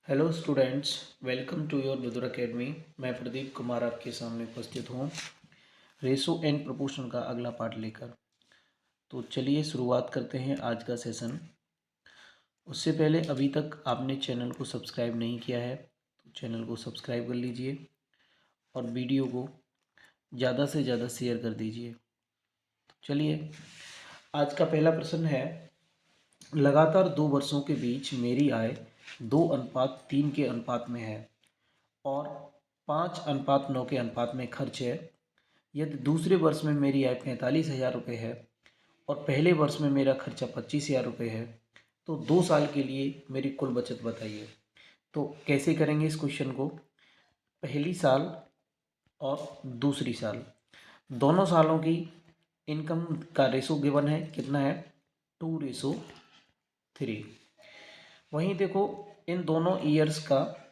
Hello students, welcome to your Vidur academy. मैं प्रदीप कुमार आपके सामने उपस्थित हूँ रेशो एंड प्रोपोर्शन का अगला पार्ट लेकर। तो चलिए शुरुआत करते हैं आज का सेशन। उससे पहले अभी तक आपने चैनल को सब्सक्राइब नहीं किया है तो चैनल को सब्सक्राइब कर लीजिए और वीडियो को ज़्यादा से ज़्यादा शेयर कर दीजिए। तो चलिए, आज का पहला प्रश्न है, लगातार 2 वर्षों के बीच मेरी आय 2:3 के अनुपात में है और 5:9 के अनुपात में खर्च है। यदि दूसरे वर्ष में मेरी आय 45,000 रुपये है और पहले वर्ष में मेरा खर्चा 25,000 रुपये है, तो 2 साल के लिए मेरी कुल बचत बताइए। तो कैसे करेंगे इस क्वेश्चन को? पहली साल और दूसरी साल, दोनों सालों की इनकम का रेशो गिवन है, कितना है? 2:3। वहीं देखो, इन दोनों ईयर्स का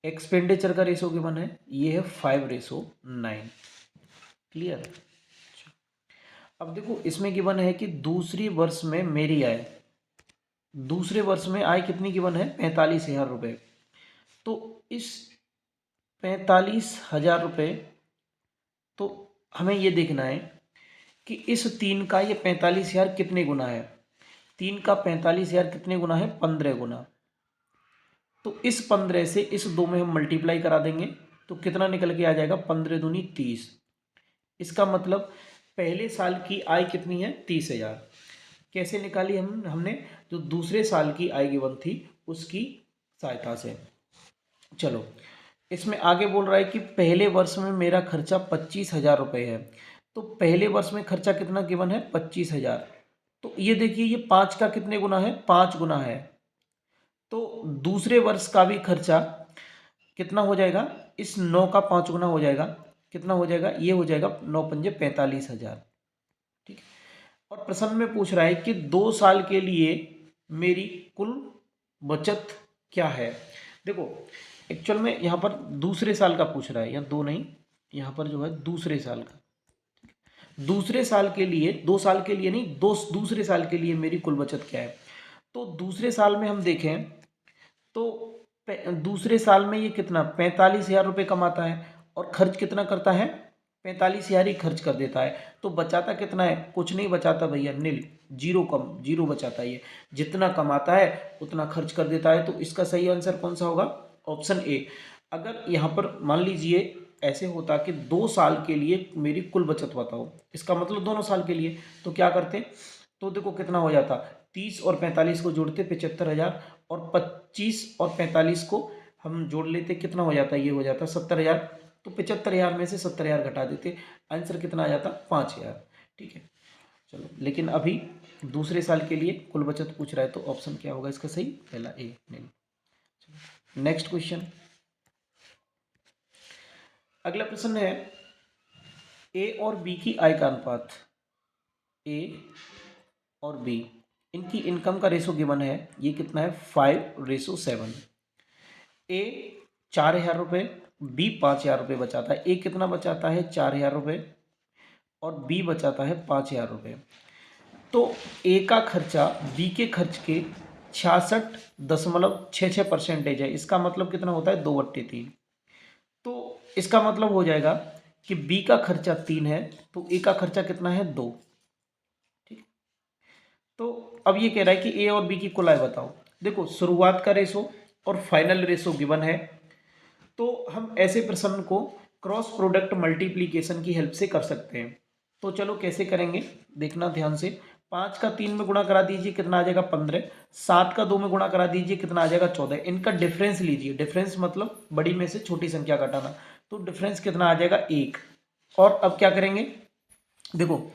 एक्सपेंडिचर का रेशो गिवन है, ये है 5:9। क्लियर? अब देखो, इसमें गिवन है कि दूसरी वर्ष में मेरी आय, दूसरे वर्ष में आय कितनी गिवन है? 45,000 रुपये। तो इस 45,000 रुपये, तो हमें ये देखना है कि इस 3 का ये 45,000 कितने गुना है। 3 का 45,000 कितने गुना है? 15 गुना। तो इस 15 से इस 2 में हम मल्टीप्लाई करा देंगे तो कितना निकल के आ जाएगा? 15 दूनी 30। इसका मतलब पहले साल की आय कितनी है? 30,000। कैसे निकाली हमने? जो दूसरे साल की आय गिवन थी उसकी सहायता से। चलो, इसमें आगे बोल रहा है कि पहले वर्ष में मेरा खर्चा 25,000 रुपये है। तो पहले वर्ष में खर्चा कितना गिवन है? 25,000। तो ये देखिए, ये 5 का कितने गुना है? 5 गुना है। तो दूसरे वर्ष का भी खर्चा कितना हो जाएगा? इस 9 का 5 गुना हो जाएगा। कितना हो जाएगा? ये हो जाएगा 9 पंजे 45,000। ठीक है। और प्रश्न में पूछ रहा है कि 2 साल के लिए मेरी कुल बचत क्या है। देखो, एक्चुअल में यहाँ पर दूसरे साल का पूछ रहा है, या दो नहीं, यहाँ पर जो है दूसरे साल का। दूसरे साल के लिए, 2 साल के लिए नहीं, दूसरे साल के लिए मेरी कुल बचत क्या है। तो दूसरे साल में हम देखें तो दूसरे साल में ये कितना 45,000 रुपये कमाता है और खर्च कितना करता है? 45,000 ही खर्च कर देता है। तो बचाता कितना है? कुछ नहीं बचाता भैया, नील, जीरो, कम जीरो बचाता है। ये जितना कमाता है उतना खर्च कर देता है। तो इसका सही आंसर कौन सा होगा? Option A. अगर यहाँ पर मान लीजिए ऐसे होता कि 2 साल के लिए मेरी कुल बचत बताओ, इसका मतलब दोनों साल के लिए, तो क्या करते? तो देखो कितना हो जाता, 30 और 45 को जोड़ते 75,000 और 25 और 45 को हम जोड़ लेते, कितना हो जाता? ये हो जाता 70,000। तो 75,000 में से 70,000 घटा देते, आंसर कितना आ जाता? 5,000। ठीक है। चलो, लेकिन अभी दूसरे साल के लिए कुल बचत पूछ रहा है तो ऑप्शन क्या होगा इसका सही? पहला ए, नहीं। नेक्स्ट क्वेश्चन, अगला प्रश्न है, ए और बी की आय का अनुपात। ए और बी, इनकी इनकम का रेशो गिवन है, ये कितना है? 5:7। ए 4,000 रुपये, बी 5,000 रुपये बचाता है। ए कितना बचाता है? 4,000 रुपये और बी बचाता है 5,000 रुपये। तो ए का खर्चा बी के खर्च के 66.66% है। इसका मतलब कितना होता है? 2/3। तो इसका मतलब हो जाएगा कि बी का खर्चा 3 है तो ए का खर्चा कितना है? 2। ठीक। तो अब ये कह रहा है कि ए और बी की कुल आय बताओ। देखो, शुरुआत का रेशो और फाइनल रेशो गिवन है, तो हम ऐसे प्रश्न को क्रॉस प्रोडक्ट मल्टीप्लीकेशन की हेल्प से कर सकते हैं। तो चलो कैसे करेंगे, देखना ध्यान से। 5 का 3 में गुणा करा दीजिए, कितना आ जाएगा? 15। 7 का 2 में गुणा करा दीजिए, कितना आ जाएगा? 14। इनका डिफरेंस लीजिए, डिफरेंस मतलब बड़ी में से छोटी संख्या घटाना। तो डिफरेंस कितना आ जाएगा? 1। और अब क्या करेंगे? देखो,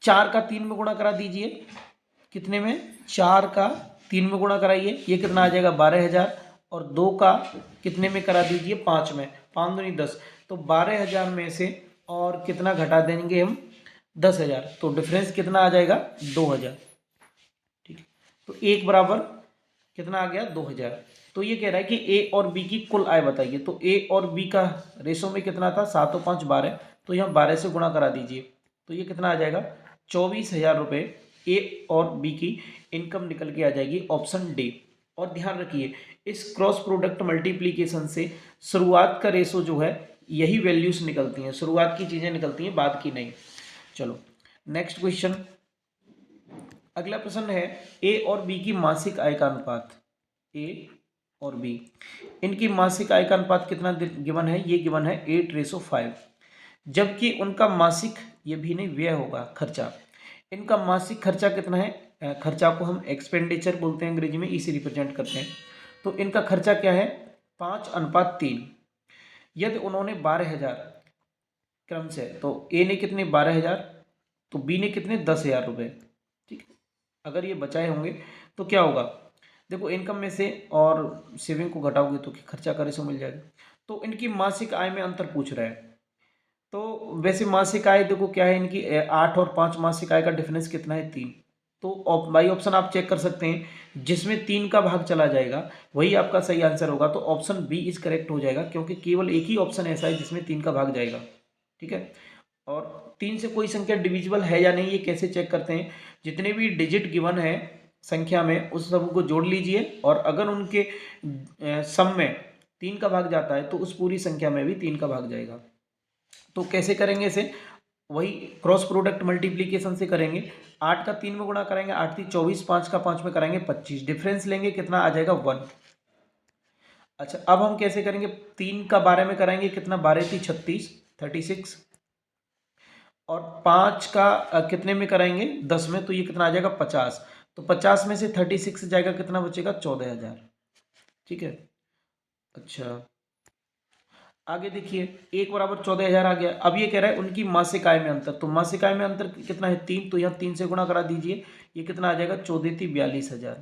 4 का 3 में गुणा करा दीजिए, कितने में? 4 का 3 में गुणा कराइए, ये कितना आ जाएगा? 12,000। और 2 का कितने में करा दीजिए? 5 में। 5 दूनी 10। तो 12,000 में से और कितना घटा देंगे हम? 10,000। तो डिफरेंस कितना आ जाएगा? 2,000। ठीक है। तो एक बराबर कितना आ गया? 2,000। तो ये कह रहा है कि ए और बी की कुल आय बताइए। तो ए और बी का रेशो में कितना था? 7 और 5 12। तो यहाँ 12 से गुणा करा दीजिए, तो ये कितना आ जाएगा? 24,000 रुपये ए और बी की इनकम निकल के आ जाएगी। Option D. और ध्यान रखिए इस क्रॉस प्रोडक्ट मल्टीप्लीकेशन से शुरुआत का रेशो जो है यही वैल्यूज निकलती हैं, शुरुआत की चीजें निकलती हैं, बाद की नहीं। चलो नेक्स्ट क्वेश्चन। अगला प्रश्न है ए और बी की मासिक आय का अनुपात। ए और बी इनकी मासिक आय का अनुपात कितना गिवन है? ये गिवन है 8:5। जबकि उनका मासिक, ये भी नहीं, व्यय होगा खर्चा। इनका मासिक खर्चा कितना है? खर्चा को हम एक्सपेंडिचर बोलते हैं अंग्रेजी में, इसे रिप्रेजेंट करते हैं। तो इनका खर्चा क्या है? 5:3। यदि उन्होंने 12,000 क्रम से, तो ए ने कितने? 12,000, तो बी ने कितने? 10,000 रुपये। ठीक है, अगर ये बचाए होंगे तो क्या होगा? देखो इनकम में से और सेविंग को घटाओगे तो खर्चा का रेशो मिल जाएगा। तो इनकी मासिक आय में अंतर पूछ रहा है। तो वैसे मासिक आय देखो क्या है इनकी, 8 और 5 मासिक आय का डिफरेंस कितना है? 3। तो बाई ऑप्शन आप चेक कर सकते हैं, जिसमें 3 का भाग चला जाएगा वही आपका सही आंसर होगा। तो ऑप्शन बी इज करेक्ट हो जाएगा, क्योंकि केवल एक ही ऑप्शन ऐसा है जिसमें 3 का भाग जाएगा। ठीक है, और 3 से कोई संख्या डिविजिबल है या नहीं ये कैसे चेक करते हैं? जितने भी डिजिट गिवन है संख्या में उस सब को जोड़ लीजिए, और अगर उनके सम में 3 का भाग जाता है तो उस पूरी संख्या में भी 3 का भाग जाएगा। तो कैसे करेंगे इसे? वही क्रॉस प्रोडक्ट मल्टीप्लीकेशन से करेंगे। 8 का 3 में गुणा करेंगे, 8 3 24, 5 का 5 में कराएंगे 25, डिफरेंस लेंगे, कितना आ जाएगा? 1। अच्छा अब हम कैसे करेंगे? 3 का 12 में कराएंगे, कितना? 12 3 36, 36। और 5 का कितने में कराएंगे? 10 में, तो ये कितना आ जाएगा? 50। तो 50 में से 36 जाएगा, कितना बचेगा? 14,000। ठीक है, अच्छा आगे देखिए, 1 = 14,000 आ गया। अब ये कह रहा है उनकी मासिक आय में अंतर। तो मासिक आय में अंतर कितना है? 3। तो यहाँ 3 से गुणा करा दीजिए, ये कितना आ जाएगा? 14 3 42,000।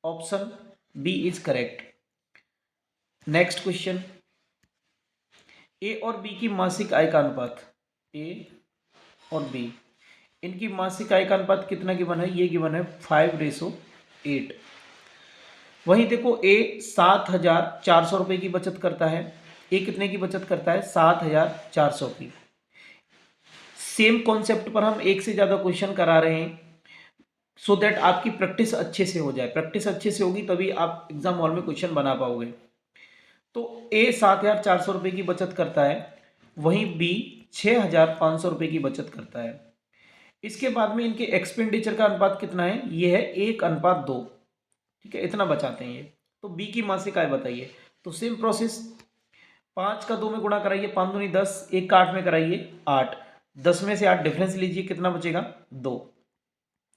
Option B is correct. Next question, A और बी की मासिक आय का अनुपात। ए और बी इनकी मासिक आय का अनुपात कितना गिवन है? ये गिवन है 5:8। वहीं देखो ए 7,400 रुपये की बचत करता है। ए कितने की बचत करता है? 7,400 की। सेम कॉन्सेप्ट पर हम एक से ज़्यादा क्वेश्चन करा रहे हैं, सो दैट आपकी प्रैक्टिस अच्छे से हो जाए। प्रैक्टिस अच्छे से होगी तभी आप एग्जाम हॉल में क्वेश्चन बना पाओगे। तो ए 7,400 रुपये की बचत करता है, वहीं बी 6,500 रुपये की बचत करता है। इसके बाद में इनके एक्सपेंडिचर का अनुपात कितना है? ये है 1:2। ठीक है, इतना बचाते हैं ये। तो बी की मासिक आय बताइए। तो सेम प्रोसेस, 5 का 2 में गुणा कराइए, 5 दूनी 10, 1 का 8 में कराइए 8, 10 में से 8 डिफरेंस लीजिए, कितना बचेगा? 2।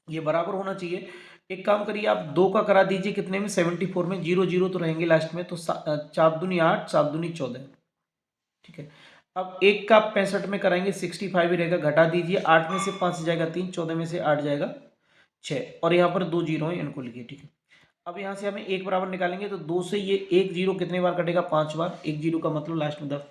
ये बराबर होना चाहिए। एक काम करिए आप 2 का करा दीजिए, कितने में? 74 में। 0 0 तो रहेंगे लास्ट में, तो 4 दूनी 8, 7 दूनी 14। ठीक है, अब 1 का 65 में कराएंगे, 65 ही रहेगा, घटा दीजिए, 8 में से 5 जाएगा 3, 14 में से 8 जाएगा 6, और यहाँ पर 2 जीरो है, इनको लिखिए। ठीक है, अब यहाँ से हमें 1 बराबर निकालेंगे, तो 2 से ये 1 जीरो कितने बार कटेगा? 5 बार। 1 जीरो का मतलब लास्ट में 10।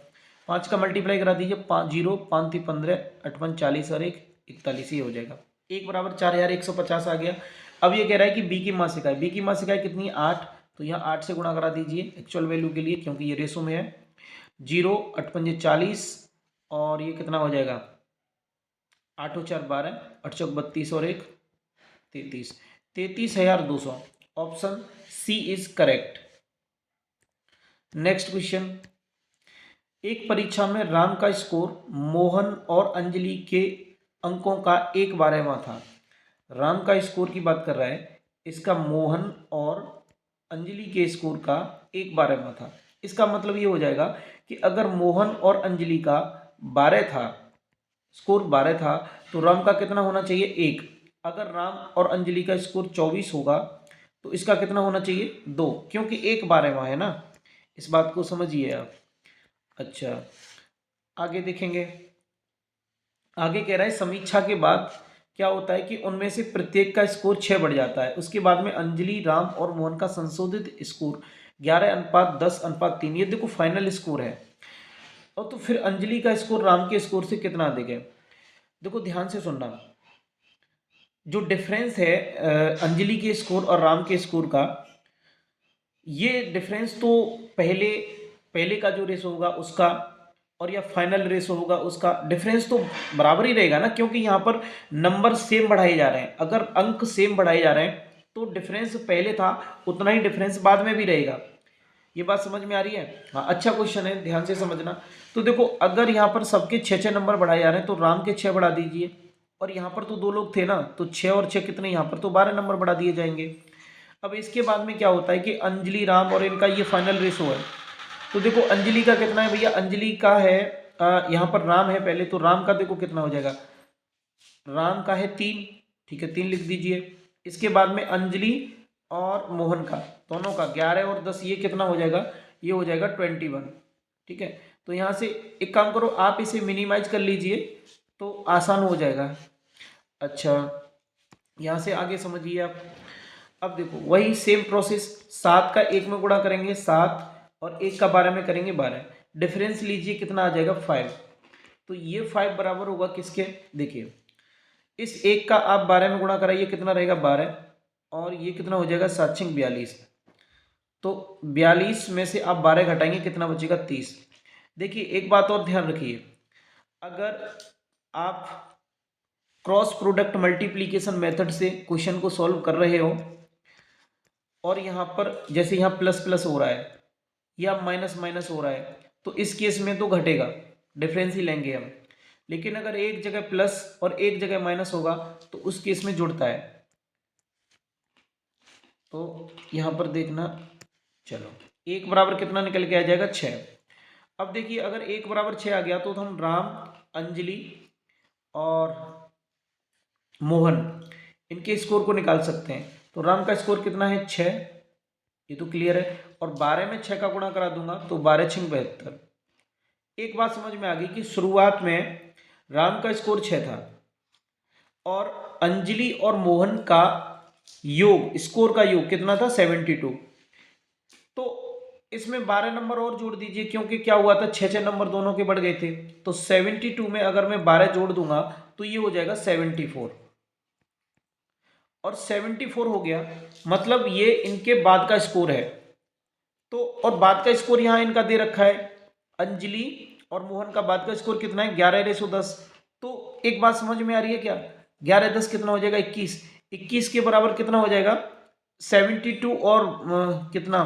5 का मल्टीप्लाई करा दीजिए, 5 जीरो, 5 3 15, 8 5 40 और 1 41 ही हो जाएगा। 1 बराबर 4,150 आ गया। अब ये कह रहा है कि बी की मासिक आय। बी की मासिक आय कितनी है? 8। तो यहाँ 8 से गुणा करा दीजिए एक्चुअल वैल्यू के लिए, क्योंकि ये रेशो में है। 0 8 5 40, और ये कितना हो जाएगा? 8 4 12, 8 चौक 32 और 1 33, 33,200। Option C is correct. Next question, एक परीक्षा में राम का स्कोर मोहन और अंजलि के अंकों का 1/12वां था। राम का स्कोर की बात कर रहा है, इसका मोहन और अंजलि के स्कोर का 1/12वां था। इसका मतलब ये हो जाएगा कि अगर मोहन और अंजलि का 12 था, स्कोर 12 था, तो राम का कितना होना चाहिए? 1। अगर राम और अंजलि का स्कोर 24 होगा तो इसका कितना होना चाहिए? 2, क्योंकि 1/12वां है ना। इस बात को समझिए आप। अच्छा आगे देखेंगे, आगे कह रहा है समीक्षा के बाद क्या होता है कि उनमें से प्रत्येक का स्कोर 6 बढ़ जाता है। उसके बाद में अंजलि, राम और मोहन का संशोधित स्कोर 11:10:3। ये देखो फाइनल स्कोर है। और तो फिर अंजलि का स्कोर राम के स्कोर से कितना अधिक है? देखो ध्यान से सुनना, जो डिफरेंस है अंजलि के स्कोर और राम के स्कोर का, ये डिफरेंस तो पहले पहले का जो रेस होगा उसका, और या फाइनल रेस होगा उसका, डिफरेंस तो बराबर ही रहेगा ना, क्योंकि यहाँ पर नंबर सेम बढ़ाए जा रहे हैं। अगर अंक सेम बढ़ाए जा रहे हैं तो डिफरेंस पहले था उतना ही डिफरेंस बाद में भी रहेगा। ये बात समझ में आ रही है? हाँ, अच्छा क्वेश्चन है, ध्यान से समझना। तो देखो अगर यहाँ पर सबके 6-6 नंबर बढ़ाए जा रहे हैं तो राम के 6 बढ़ा दीजिए, और यहाँ पर तो 2 लोग थे ना, तो 6 और 6 कितने, यहाँ पर तो 12 नंबर बढ़ा दिए जाएंगे। अब इसके बाद में क्या होता है कि अंजलि, राम और इनका ये फाइनल रेशो है। तो देखो अंजलि का कितना है भैया, अंजलि का है यहाँ पर राम है पहले, तो राम का देखो कितना हो जाएगा, राम का है 3, ठीक है 3 लिख दीजिए। इसके बाद में अंजलि और मोहन का, दोनों का 11 और 10, ये कितना हो जाएगा, ये हो जाएगा 21, ठीक है। तो यहाँ से एक काम करो, आप इसे मिनिमाइज कर लीजिए तो आसान हो जाएगा। अच्छा, यहाँ से आगे समझिए आप। अब देखो वही सेम प्रोसेस, 7 का 1 में गुणा करेंगे 7, और 1 का 12 में करेंगे 12, डिफरेंस लीजिए कितना आ जाएगा 5। तो ये 5 बराबर होगा किसके, देखिए इस 1 का आप 12 में गुणा कराइए कितना रहेगा 12, और ये कितना हो जाएगा 7 6 42। तो 42 में से आप 12 घटाएंगे कितना बचेगा 30। देखिए एक बात और ध्यान रखिए, अगर आप क्रॉस प्रोडक्ट मल्टीप्लीकेशन मेथड से क्वेश्चन को सॉल्व कर रहे हो, और यहाँ पर जैसे यहाँ प्लस प्लस हो रहा है या माइनस माइनस हो रहा है, तो इस केस में तो घटेगा, डिफरेंस ही लेंगे हम। लेकिन अगर एक जगह प्लस और एक जगह माइनस होगा तो उस केस में जुड़ता है। तो यहाँ पर देखना, चलो 1 बराबर कितना निकल के आ जाएगा 6। अब देखिए अगर 1 बराबर 6 आ गया तो हम राम, अंजलि और मोहन इनके स्कोर को निकाल सकते हैं। तो राम का स्कोर कितना है 6, ये तो क्लियर है, और 12 में 6 का गुणा करा दूंगा तो 12 6 72। एक बात समझ में आ गई कि शुरुआत में राम का स्कोर 6 था, और अंजलि और मोहन का योग, स्कोर का योग कितना था 72। तो इसमें 12 नंबर और जोड़ दीजिए, क्योंकि क्या हुआ था 6-6 नंबर दोनों के बढ़ गए थे। तो 72 में अगर मैं 12 जोड़ दूंगा तो ये हो जाएगा 74, और 74 हो गया, मतलब ये इनके बाद का स्कोर है। तो और बाद का स्कोर यहाँ इनका दे रखा है, अंजलि और मोहन का बाद का स्कोर कितना है 11/10। तो एक बात समझ में आ रही है क्या, 11/10 कितना हो जाएगा 21, 21 के बराबर कितना हो जाएगा 72, और कितना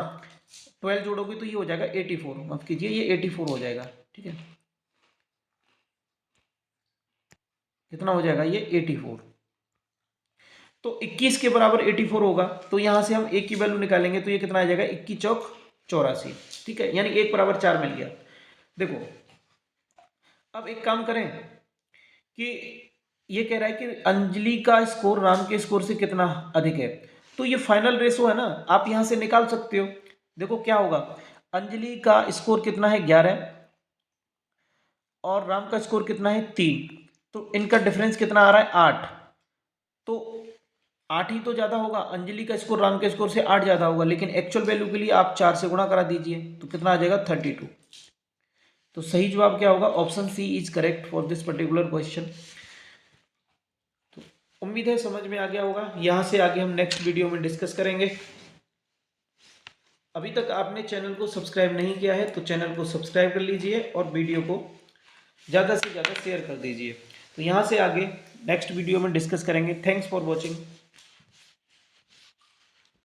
12 जोड़ोगे तो ये हो जाएगा 84, माफ कीजिए ये 84 हो जाएगा, ठीक है। कितना हो जाएगा ये 84। तो 21 के बराबर 84 होगा, तो यहां से हम एक की वैल्यू निकालेंगे तो ये कितना आ जाएगा 21 चौक 84, ठीक है, यानी 1 बराबर 4 मिल गया। देखो अब एक काम करें कि ये कह रहा है कि अंजलि का स्कोर राम के स्कोर से कितना अधिक है, तो ये फाइनल रेशो है ना, आप यहां से निकाल सकते हो। देखो क्या होगा, अंजलि का स्कोर कितना है 11, और राम का स्कोर कितना है 3, तो इनका डिफरेंस कितना आ रहा है 8। तो 8 ही तो ज़्यादा होगा, अंजलि का स्कोर राम के स्कोर से 8 ज़्यादा होगा, लेकिन एक्चुअल वैल्यू के लिए आप 4 से गुणा करा दीजिए तो कितना आ जाएगा 32। तो सही जवाब क्या होगा, option C is correct for this particular question. तो उम्मीद है समझ में आ गया होगा, यहाँ से आगे हम नेक्स्ट वीडियो में डिस्कस करेंगे। अभी तक आपने चैनल को सब्सक्राइब नहीं किया है तो चैनल को सब्सक्राइब कर लीजिए, और वीडियो को ज़्यादा से ज़्यादा शेयर कर दीजिए। तो यहाँ से आगे नेक्स्ट वीडियो में डिस्कस करेंगे। Thanks for watching.